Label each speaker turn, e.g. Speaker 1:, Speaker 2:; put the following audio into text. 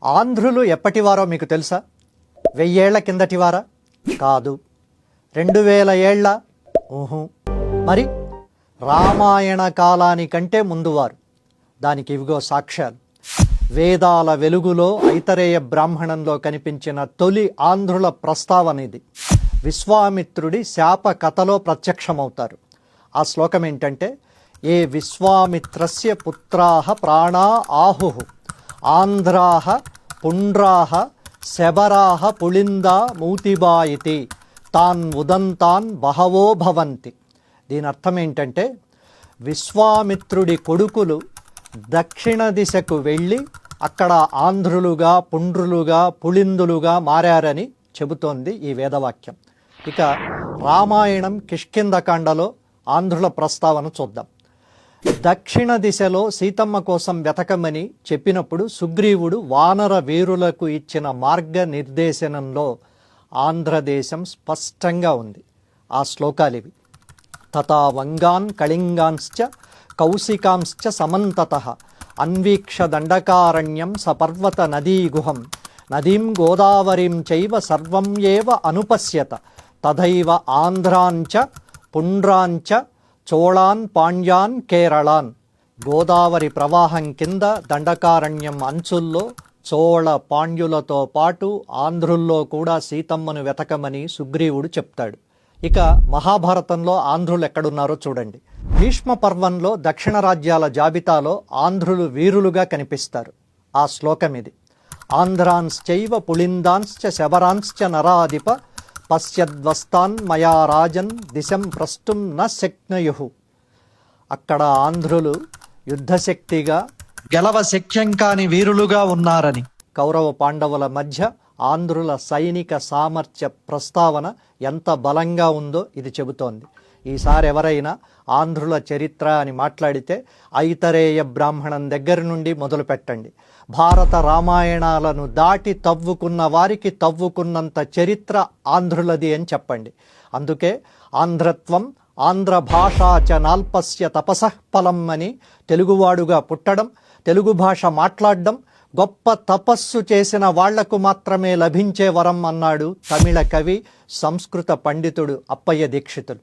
Speaker 1: ఆంధ్రులు ఎప్పటివారో మీకు తెలుసా? 1000 ఏళ్ల కిందటివారా? కాదు. 2000 ఏళ్ల? ఊహు. మరి రామాయణ కాలానికంటే ముందువారు. దానికి ఇవిగో సాక్ష్యాలు. వేదాల వెలుగులో ఐతరేయ బ్రాహ్మణంలో కనిపించిన తొలి ఆంధ్రుల ప్రస్తావన ఇది. విశ్వామిత్రుడి శాప కథలో ప్రత్యక్షమవుతారు. ఆ శ్లోకం ఏంటంటే, ఏ విశ్వామిత్రస్య పుత్రాః ప్రాణా ఆహుః ఆంధ్రాః పుండ్రాః శబరాః పుళిందా మూతిబా ఇతి తాన్ ఉదంతాన్ బహవో భవంతి. దీని అర్థం ఏంటంటే, విశ్వామిత్రుడి కొడుకులు దక్షిణ దిశకు వెళ్ళి అక్కడ ఆంధ్రులుగా, పుండ్రులుగా, పుళిందులుగా మారారని చెబుతోంది ఈ వేదవాక్యం. ఇక రామాయణం కిష్కింధకాండలో ఆంధ్రుల ప్రస్తావన చూద్దాం. దక్షిణ దిశలో సీతమ్మ కోసం వెతకమని చెప్పినప్పుడు సుగ్రీవుడు వానర వీరులకు ఇచ్చిన మార్గ నిర్దేశనంలో ఆంధ్రదేశం స్పష్టంగా ఉంది. ఆ శ్లోకాలివి. తథా వంగాన్ కళింగాంశ్చ కౌశికాంశ్చ సమంతతః అన్వీక్ష దండకారణ్యం సపర్వత నదీగుహం నదీం గోదావరీం చైవ సర్వం ఏవ అనుపశ్యత తథైవ ఆంధ్రాంచ పుండ్రాంచ చోళాన్ పాండ్యాన్ కేరళాన్. గోదావరి ప్రవాహం కింద దండకారణ్యం అంచుల్లో చోళ పాండ్యులతో పాటు ఆంధ్రుల్లో కూడా సీతమ్మను వెతకమని సుగ్రీవుడు చెప్తాడు. ఇక మహాభారతంలో ఆంధ్రులు ఎక్కడున్నారో చూడండి. భీష్మ పర్వంలో దక్షిణ రాజ్యాల జాబితాలో ఆంధ్రులు వీరులుగా కనిపిస్తారు. ఆ శ్లోకం ఇది. ఆంధ్రాంశ్చైవ పుళిందాంశ్చ శబరాంశ్చ నరాధిప పశ్యద్వస్తాన్ మయా రాజన్ దిశం ప్రస్తుం న శక్నయుః. అక్కడ ఆంధ్రులు యుద్ధశక్తిగా, గెలవ శక్యం కాని వీరులుగా ఉన్నారని. కౌరవ పాండవుల మధ్య ఆంధ్రుల సైనిక సామర్థ్య ప్రస్తావన ఎంత బలంగా ఉందో ఇది చెబుతోంది. ఈసారి ఎవరైనా ఆంధ్రుల చరిత్ర అని మాట్లాడితే ఐతరేయ బ్రాహ్మణం దగ్గర నుండి మొదలు పెట్టండి. భారత రామాయణాలను దాటి తవ్వుకున్న వారికి తవ్వుకున్నంత చరిత్ర ఆంధ్రులది అని చెప్పండి. అందుకే ఆంధ్రత్వం ఆంధ్ర భాషా చ నాల్పస్య తపసః ఫలం అని తెలుగువాడుగా పుట్టడం, తెలుగు భాష మాట్లాడడం గొప్ప తపస్సు చేసిన వాళ్లకు మాత్రమే లభించే వరం అన్నాడు తమిళ కవి, సంస్కృత పండితుడు అప్పయ్య దీక్షితులు.